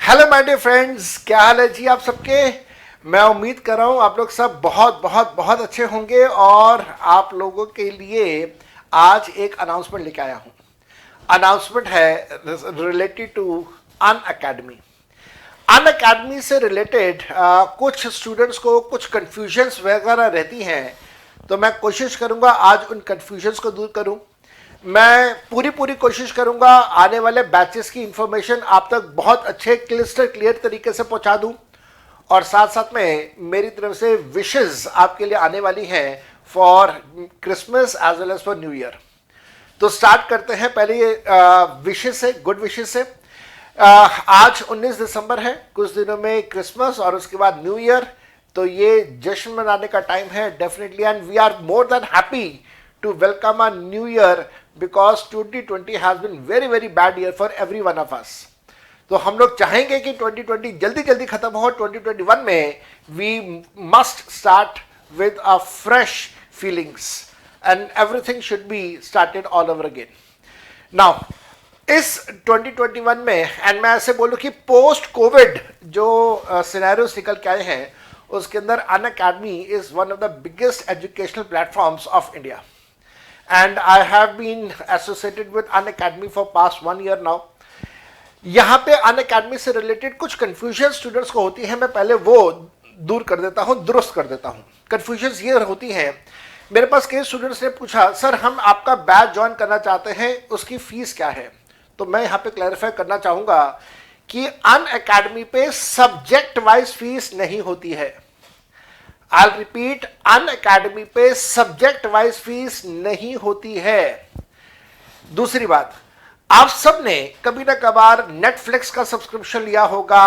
Hello my dear friends, क्या हाल है जी आप सबके। मैं उम्मीद कर रहा हूँ आप लोग सब बहुत बहुत बहुत अच्छे होंगे और आप लोगों के लिए आज एक अनाउंसमेंट लेके आया हूँ। अनाउंसमेंट है related to Unacademy. Unacademy से रिलेटेड कुछ स्टूडेंट्स को कुछ कन्फ्यूजन्स वगैरह रहती हैं, तो मैं कोशिश करूँगा आज उन कन्फ्यूजन्स को दूर करूँ। मैं पूरी कोशिश करूंगा आने वाले बैचेस की इंफॉर्मेशन आप तक बहुत अच्छे क्लियर तरीके से पहुंचा दूं, और साथ साथ में मेरी तरफ से विशेस आपके लिए आने वाली हैं for Christmas as well as for new year. तो स्टार्ट करते हैं पहले ये विशेस से, गुड विशेस से। आज 19 दिसंबर है, कुछ दिनों में क्रिसमस और उसके बाद न्यू ईयर, तो ये जश्न मनाने का टाइम है definitely, and we are more than happy to welcome a new year because 2020 has been very bad year for every one of us. तो हम लोग चाहेंगे कि 2020 जल्दी खत्म हो। 2021 में we must start with a fresh feelings and everything should be started all over again. Now इस 2021 में, एंड मैं ऐसे बोलूँ कि पोस्ट कोविड जो सिनेरियोस निकल के आए हैं उसके अंदर Unacademy is one of the biggest educational platforms of India, and I have been associated with Unacademy for past 1 year now. यहाँ पे Unacademy से रिलेटेड कुछ कन्फ्यूजन स्टूडेंट्स को होती है, मैं पहले वो दूर कर देता हूँ, दुरुस्त कर देता हूँ। कन्फ्यूजन्स ये होती हैं, मेरे पास कई स्टूडेंट्स ने पूछा सर हम आपका बैच ज्वाइन करना चाहते हैं, उसकी फीस क्या है। तो मैं यहाँ पे क्लैरिफाई करना चाहूँगा कि Unacademy पे सब्जेक्ट वाइज फीस नहीं होती है। I'll repeat, Unacademy पे सब्जेक्ट वाइज फीस नहीं होती है। दूसरी बात, आप सब ने कभी ना कभार नेटफ्लिक्स का सब्सक्रिप्शन लिया होगा,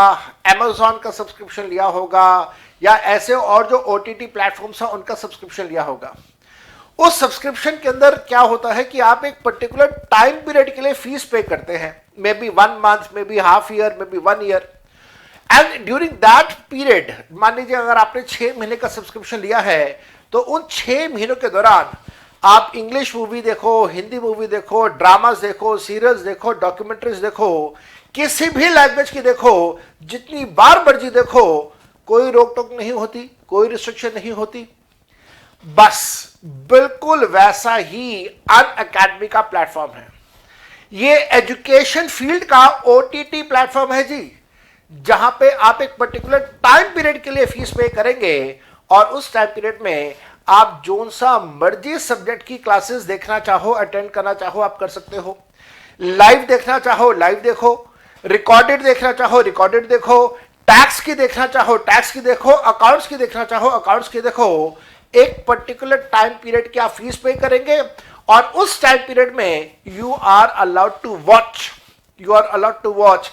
Amazon का सब्सक्रिप्शन लिया होगा, या ऐसे और जो OTT प्लेटफॉर्म्स हैं उनका सब्सक्रिप्शन लिया होगा। उस सब्सक्रिप्शन के अंदर क्या होता है कि आप एक पर्टिकुलर टाइम पीरियड के लिए फीस पे करते हैं, may be 1 month, may be half year, may be 1 year, and during that period, मान लीजिए अगर आपने 6 महीने का सब्सक्रिप्शन लिया है, तो उन 6 महीनों के दौरान आप इंग्लिश मूवी देखो, हिंदी मूवी देखो, ड्रामास देखो, सीरियल्स देखो, डॉक्यूमेंट्रीज देखो, किसी भी लैंग्वेज की देखो, जितनी बार मर्जी देखो, कोई रोक टोक नहीं होती, कोई रिस्ट्रिक्शन नहीं होती। बस बिल्कुल वैसा ही अनअकैडमी का प्लेटफॉर्म है। ये एजुकेशन फील्ड का OTT प्लेटफॉर्म है जी, जहां पे आप एक पर्टिकुलर टाइम पीरियड के लिए फीस पे करेंगे और उस टाइम पीरियड में आप जोन सा मर्जी सब्जेक्ट की क्लासेस देखना चाहो, अटेंड करना चाहो, आप कर सकते हो। लाइव देखना चाहो लाइव देखो, रिकॉर्डेड देखना चाहो रिकॉर्डेड देखो, टैक्स की देखना चाहो टैक्स की देखो, अकाउंट्स की देखना चाहो अकाउंट्स की देखो। एक पर्टिकुलर टाइम पीरियड की आप फीस पे करेंगे और उस टाइम पीरियड में you are allowed to watch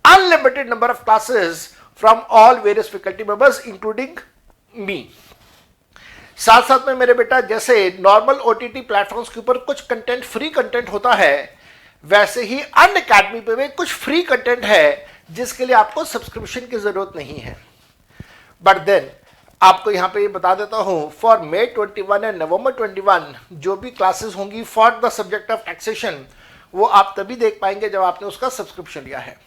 unlimited number of classes from all various faculty members including me. साथ साथ में मेरे बेटा, जैसे नॉर्मल OTT प्लेटफॉर्म्स के ऊपर कुछ कंटेंट फ्री कंटेंट होता है, वैसे ही Unacademy पे भी कुछ फ्री कंटेंट है जिसके लिए आपको सब्सक्रिप्शन की जरूरत नहीं है। बट देन आपको यहाँ पे ये बता देता हूँ, फॉर May 21 एंड November 21 जो भी क्लासेस होंगी for the subject of taxation, वो आप तभी देख पाएंगे जब आपने उसका सब्सक्रिप्शन लिया है।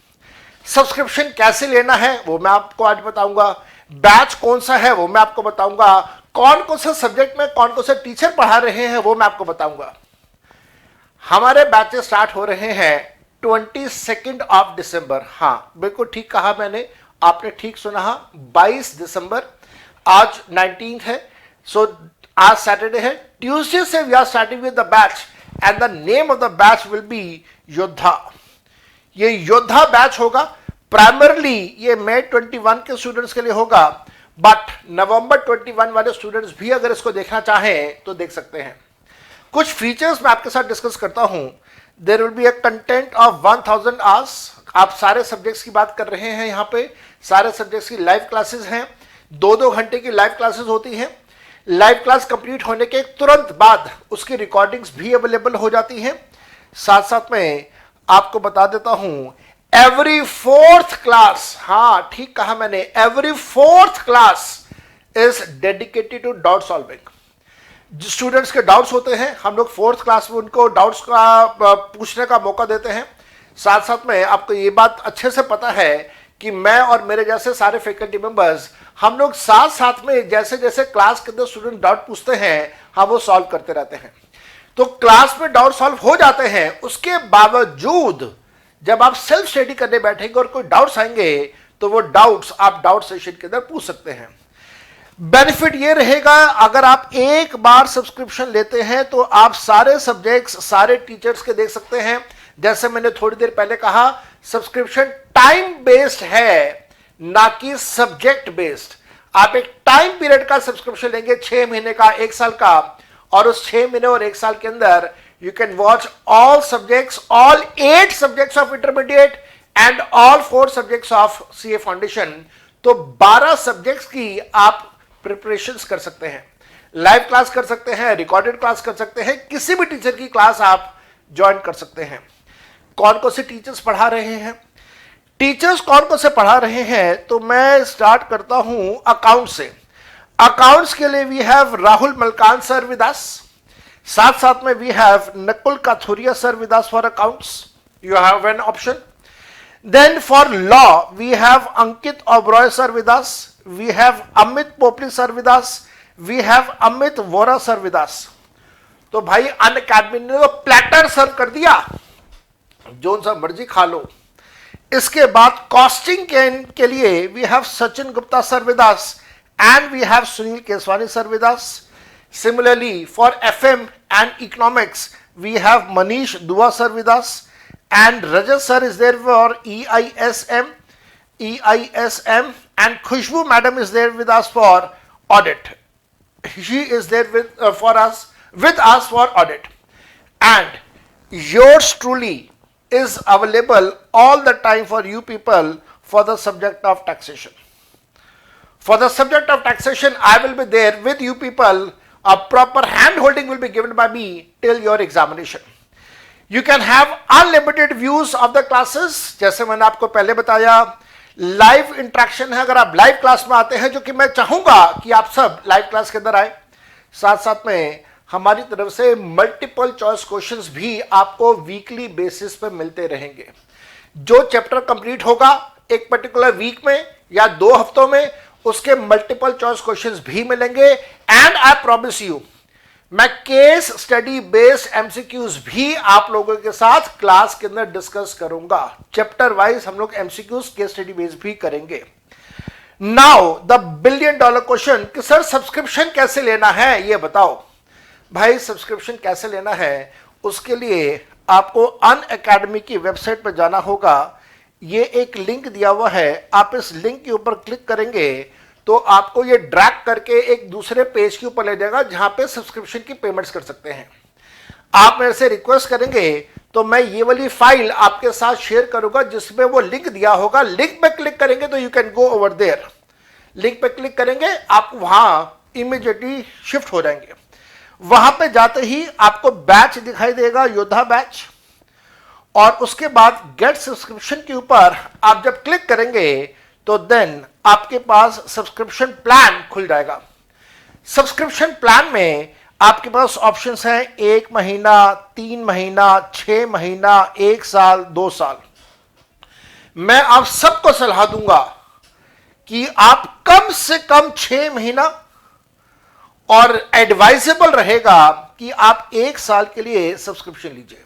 सब्सक्रिप्शन कैसे लेना है वो मैं आपको आज बताऊंगा, बैच कौन सा है वो मैं आपको बताऊंगा, कौन से सब्जेक्ट में कौन से टीचर पढ़ा रहे हैं वो मैं आपको बताऊंगा। हमारे बैचेस स्टार्ट हो रहे हैं 22 ऑफ दिसंबर। हाँ बिल्कुल ठीक कहा मैंने, आपने ठीक सुना, 22 दिसंबर। आज 19 है, सो आज सैटरडे है। ट्यूसडे से we are starting with the batch and the name of the batch will be Yoddha. ये योद्धा बैच होगा। प्राइमरली ये May 21 के स्टूडेंट्स के लिए होगा, बट November 21 वाले स्टूडेंट्स भी अगर इसको देखना चाहें तो देख सकते हैं। कुछ फीचर्स मैं आपके साथ डिस्कस करता हूं। There will be a content of 1000 hours. आप सारे सब्जेक्ट्स की बात कर रहे हैं, यहाँ पे सारे सब्जेक्ट्स की लाइव क्लासेस हैं, 2-2 घंटे की लाइव क्लासेस होती हैं। लाइव क्लास कंप्लीट होने के तुरंत बाद उसकी रिकॉर्डिंग्स भी अवेलेबल हो जाती हैं। साथ साथ में आपको बता देता हूं, एवरी 4th क्लास, हाँ ठीक कहा मैंने, every 4th class is dedicated to doubt solving. Students के डाउट्स होते हैं, हम लोग 4th क्लास में उनको डाउट्स का पूछने का मौका देते हैं। साथ साथ में आपको ये बात अच्छे से पता है कि मैं और मेरे जैसे सारे फैकल्टी मेंबर्स हम लोग साथ साथ में जैसे जैसे क्लास के अंदर स्टूडेंट डाउट पूछते हैं हम वो सॉल्व करते रहते हैं। तो क्लास में डाउट सॉल्व हो जाते हैं, उसके बावजूद जब आप सेल्फ स्टडी करने बैठेंगे और कोई डाउट्स आएंगे तो वो डाउट्स आप डाउट सेशन के अंदर पूछ सकते हैं। बेनिफिट ये रहेगा, अगर आप एक बार सब्सक्रिप्शन लेते हैं तो आप सारे सब्जेक्ट्स सारे टीचर्स के देख सकते हैं। जैसे मैंने थोड़ी देर पहले कहा, सब्सक्रिप्शन टाइम बेस्ड है ना कि सब्जेक्ट बेस्ड। आप एक टाइम पीरियड का सब्सक्रिप्शन लेंगे, 6 महीने का, 1 साल का, और उस 6 महीने और 1 साल के अंदर you can watch all subjects, all 8 subjects of intermediate and all 4 subjects of CA foundation. तो 12 सब्जेक्ट्स की आप प्रिपरेशंस कर सकते हैं, लाइव क्लास कर सकते हैं, रिकॉर्डेड क्लास कर सकते हैं, किसी भी टीचर की क्लास आप ज्वाइन कर सकते हैं। कौन कौन से टीचर्स पढ़ा रहे हैं? टीचर्स कौन कौन से पढ़ा रहे हैं तो मैं स्टार्ट करता हूं अकाउंट से। अकाउंट्स के लिए we have Rahul Malkan sir with us, साथ साथ में we have Nakul Kathuria sir with us for accounts, you have an option. Then for law, we have Ankit Oberoi sir with us, we have Amit Popli sir with us, we have Amit Vora sir with us. तो भाई Unacademy ने तो platter सर्व कर दिया, जो सा मर्जी खा लो। इसके बाद कॉस्टिंग के लिए we have Sachin Gupta sir with us and we have Sunil Keswani sir with us. Similarly for FM and economics we have Manish Dua sir with us and Rajat sir is there for EISM, and Khushbu madam is there with us for audit. She is there with us for audit. And yours truly is available all the time for you people for the subject of taxation. For the subject of taxation, I will be there with you people. A proper hand holding will be given by me till your examination. You can have unlimited views of the classes, जैसे मैंने आपको पहले बताया। Live interaction है, अगर आप live class में आते हैं, जो कि मैं चाहूंगा कि आप सब लाइव क्लास के अंदर आए। साथ साथ में हमारी तरफ से मल्टीपल चॉइस क्वेश्चंस भी आपको वीकली बेसिस पे मिलते रहेंगे। जो चैप्टर कंप्लीट होगा एक पर्टिकुलर वीक में या 2 हफ्तों में, उसके मल्टीपल चॉइस क्वेश्चंस भी मिलेंगे। एंड आई प्रॉमिस यू, मैं केस स्टडी बेस्ड एमसीक्यूज भी आप लोगों के साथ क्लास के अंदर डिस्कस करूंगा। चैप्टर वाइज हम लोग एमसीक्यूज केस स्टडी बेस्ड भी करेंगे। नाउ द $1 बिलियन क्वेश्चन कि सर सब्सक्रिप्शन कैसे लेना है, ये बताओ। भाई सब्सक्रिप्शन कैसे लेना है, उसके लिए आपको अनअकैडमी की वेबसाइट पर जाना होगा। ये एक लिंक दिया हुआ है, आप इस लिंक के ऊपर क्लिक करेंगे तो आपको ये ड्रैग करके एक दूसरे पेज के ऊपर ले जाएगा जहां पे सब्सक्रिप्शन की पेमेंट्स कर सकते हैं। आप मेरे से रिक्वेस्ट करेंगे तो मैं ये वाली फाइल आपके साथ शेयर करूंगा जिसमें वो लिंक दिया होगा। लिंक पे क्लिक करेंगे तो you can go over there. Link पे क्लिक करेंगे आप वहां इमीडिएटली शिफ्ट हो जाएंगे। वहां पे जाते ही आपको बैच दिखाई देगा, योद्धा बैच, और उसके बाद गेट सब्सक्रिप्शन के ऊपर आप जब क्लिक करेंगे तो देन आपके पास सब्सक्रिप्शन प्लान खुल जाएगा। सब्सक्रिप्शन प्लान में आपके पास ऑप्शंस हैं 1 महीना, 3 महीना, 6 महीना, 1 साल, 2 साल। मैं आप सबको सलाह दूंगा कि आप कम से कम 6 महीना, और एडवाइजेबल रहेगा कि आप 1 साल के लिए सब्सक्रिप्शन लीजिए।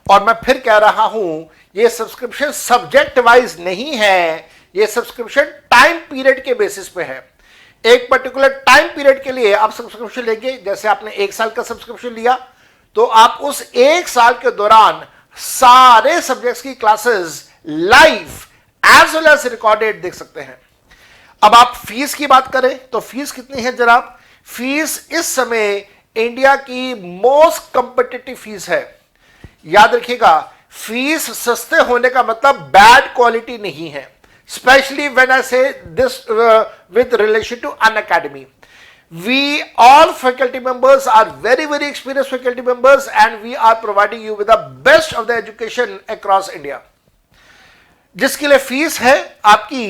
और मैं फिर कह रहा हूं, यह सब्सक्रिप्शन सब्जेक्ट वाइज नहीं है, ये सब्सक्रिप्शन टाइम पीरियड के बेसिस पे है। एक पर्टिकुलर टाइम पीरियड के लिए आप सब्सक्रिप्शन लेंगे। जैसे आपने 1 साल का सब्सक्रिप्शन लिया तो आप उस 1 साल के दौरान सारे सब्जेक्ट्स की classes live as well as recorded देख सकते हैं। अब आप फीस की बात करें तो फीस कितनी है जनाब? फीस इस समय इंडिया की मोस्ट कॉम्पिटिटिव फीस है। याद रखिएगा, फीस सस्ते होने का मतलब बैड क्वालिटी नहीं है। Especially when I say this with relation to Unacademy. We all faculty members are very experienced faculty members and we are providing you with the best of the education across India. जिसके लिए fees है आपकी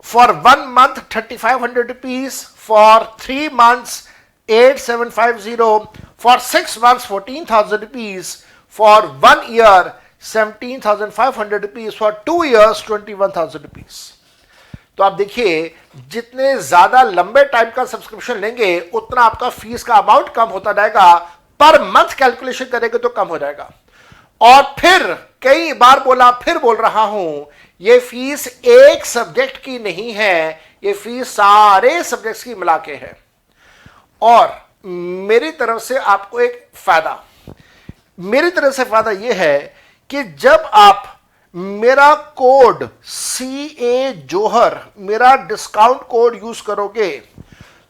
for 1 month 3500 rupees, for 3 months 8750, for 6 months 14,000 rupees, for 1 year 17,500 rupees, for 2 years 21,000 rupees. तो आप देखिए जितने ज्यादा लंबे टाइम का सब्सक्रिप्शन लेंगे उतना आपका फीस का अमाउंट कम होता जाएगा, पर मंथ कैलकुलेशन करेंगे तो कम हो जाएगा। और फिर कई बार बोला, फिर बोल रहा हूं, ये फीस एक सब्जेक्ट की नहीं है, ये फीस सारे सब्जेक्ट्स की मिला के है। और मेरी तरफ से आपको एक फायदा, मेरी तरफ से फायदा यह है कि जब आप मेरा कोड CA जोहर, मेरा डिस्काउंट कोड यूज करोगे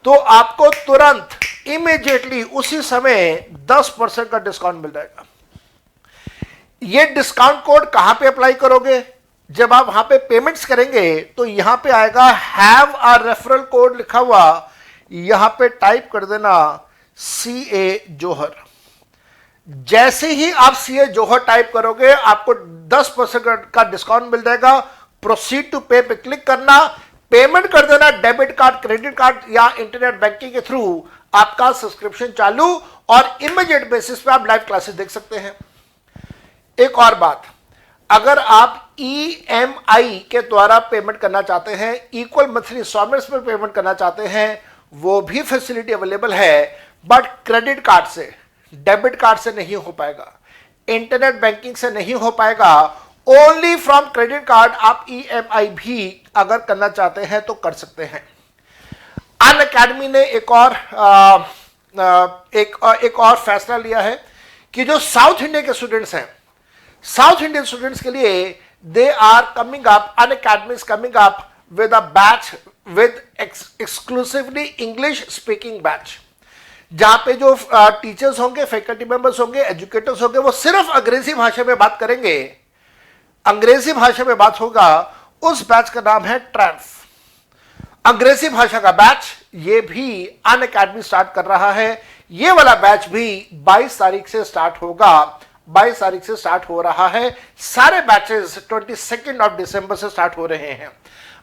तो आपको तुरंत इमीडिएटली उसी समय 10% का डिस्काउंट मिल जाएगा। ये डिस्काउंट कोड कहां पे अप्लाई करोगे? जब आप वहां पे पेमेंट्स करेंगे तो यहां पे आएगा हैव अ रेफरल कोड लिखा हुआ, यहां पे टाइप कर देना CA जोहर। जैसे ही आप CA जोहर टाइप करोगे आपको 10% का डिस्काउंट मिल जाएगा। प्रोसीड टू पे पे क्लिक करना, पेमेंट कर देना डेबिट कार्ड, क्रेडिट कार्ड या इंटरनेट बैंकिंग के थ्रू, आपका सब्सक्रिप्शन चालू और इमीडिएट बेसिस पे आप लाइव क्लासेस देख सकते हैं। एक और बात, अगर आप EMI के द्वारा पेमेंट करना चाहते हैं, इक्वल मंथली इंस्टॉलमेंट्स में पेमेंट करना चाहते हैं, वो भी फैसिलिटी अवेलेबल है, बट क्रेडिट कार्ड से, डेबिट कार्ड से नहीं हो पाएगा, इंटरनेट बैंकिंग से नहीं हो पाएगा। ओनली फ्रॉम क्रेडिट कार्ड आप EMI भी अगर करना चाहते हैं तो कर सकते हैं। अनअकैडमी ने एक और फैसला लिया है कि जो साउथ इंडिया के स्टूडेंट्स हैं, साउथ इंडियन स्टूडेंट्स के लिए they are coming up, Unacademy is coming up with a batch with exclusively English speaking batch, जहां पे जो टीचर्स होंगे, फैकल्टी मेंबर्स होंगे, एजुकेटर्स होंगे, वो सिर्फ अंग्रेजी भाषा में बात करेंगे, अंग्रेजी भाषा में बात होगा। उस बैच का नाम है ट्रैम्फ, अंग्रेजी भाषा का बैच। ये भी अनअकैडमी स्टार्ट कर रहा है। ये वाला बैच भी 22 तारीख से स्टार्ट होगा, 22 तारीख से स्टार्ट हो रहा है। सारे बैचेस 22 दिसंबर से स्टार्ट हो रहे हैं।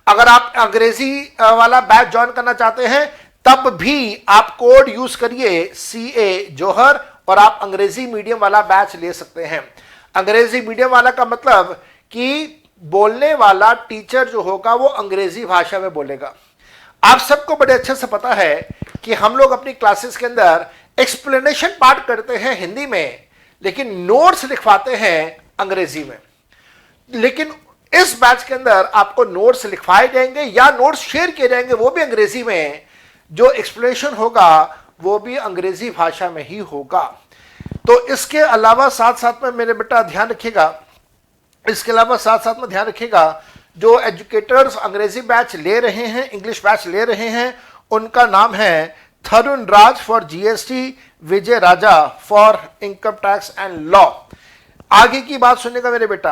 अगर आप अंग्रेजी वाला बैच ज्वाइन करना चाहते हैं तब भी आप कोड यूज करिए CA जोहर और आप अंग्रेजी मीडियम वाला बैच ले सकते हैं। अंग्रेजी मीडियम वाला का मतलब कि बोलने वाला टीचर जो होगा वो अंग्रेजी भाषा में बोलेगा। आप सबको बड़े अच्छे से पता है कि हम लोग अपनी क्लासेस के अंदर एक्सप्लेनेशन पार्ट करते हैं हिंदी में, लेकिन नोट्स लिखवाते हैं अंग्रेजी में। लेकिन इस बैच के अंदर आपको नोट्स लिखवाए जाएंगे या नोट्स शेयर किए जाएंगे, वो भी अंग्रेजी में। जो एक्सप्लेनेशन होगा वो भी अंग्रेजी भाषा में ही होगा। तो इसके अलावा साथ साथ में मेरे बेटा ध्यान रखिएगा, इसके अलावा साथ साथ में ध्यान रखिएगा, जो एजुकेटर्स अंग्रेजी बैच ले रहे हैं, इंग्लिश बैच ले रहे हैं, उनका नाम है Tharun Raj for GST, Vijay Raja for income tax and law. आगे की बात सुनेगा मेरे बेटा।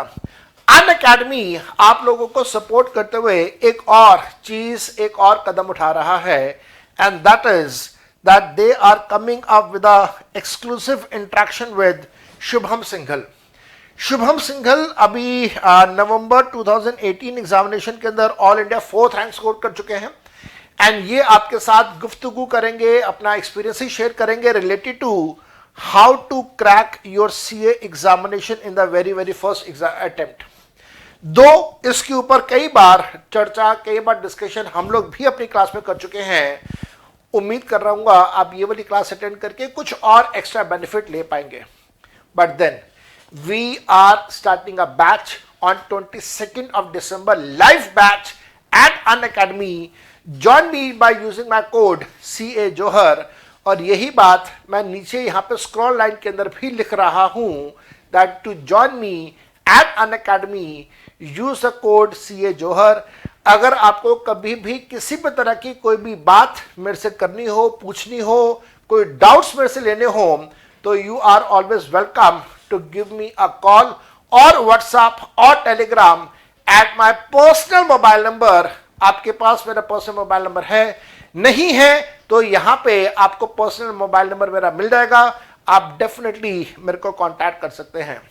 अनअकैडमी आप लोगों को सपोर्ट करते हुए एक और चीज, एक और कदम उठा रहा है, and that is that they are coming up with a exclusive interaction with Shubham Singhal. Shubham Singhal अभी नवंबर 2018 एग्जामिनेशन के अंदर all India 4th rank score कर चुके हैं, एंड ये आपके साथ गुफ्तगू करेंगे, अपना एक्सपीरियंस ही शेयर करेंगे related to how to crack your CA examination in the very first attempt. दो इसके ऊपर कई बार चर्चा, कई बार डिस्कशन हम लोग भी अपनी क्लास में कर चुके हैं। उम्मीद कर रहा हूँ आप ये वाली क्लास अटेंड करके कुछ और एक्स्ट्रा बेनिफिट ले पाएंगे। But then we are starting a batch on 22 दिसंबर, live batch at Unacademy. Join me by using my code CA Johar. और यही बात मैं नीचे यहाँ पे स्क्रॉल लाइन के अंदर भी लिख रहा हूँ, that to join me at Unacademy use the code CA Johar. अगर आपको कभी भी किसी भी तरह की कोई भी बात मेरे से करनी हो, पूछनी हो, कोई डाउट्स मेरे से लेने हो, तो you are always welcome to give me a call और व्हाट्सएप और Telegram at my personal mobile number. आपके पास मेरा पर्सनल मोबाइल नंबर है? नहीं है तो यहां पे आपको पर्सनल मोबाइल नंबर मेरा मिल जाएगा, आप डेफिनेटली मेरे को कांटेक्ट कर सकते हैं।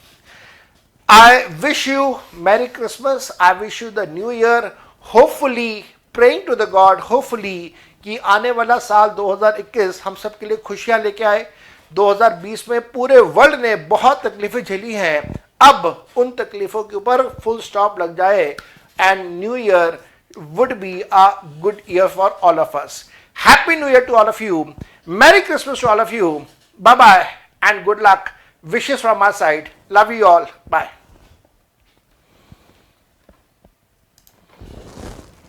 I wish you Merry Christmas. I wish you the New Year. Hopefully, praying to the God, hopefully कि आने वाला साल 2021 हम सब के लिए खुशियां लेके आए। 2020 में पूरे वर्ल्ड ने बहुत तकलीफें झेली हैं, अब उन तकलीफों के ऊपर फुल स्टॉप लग जाए and new year would be a good year for all of us. Happy New Year to all of you. Merry Christmas to all of you. Bye bye and good luck. Wishes from my side. Love you all. Bye.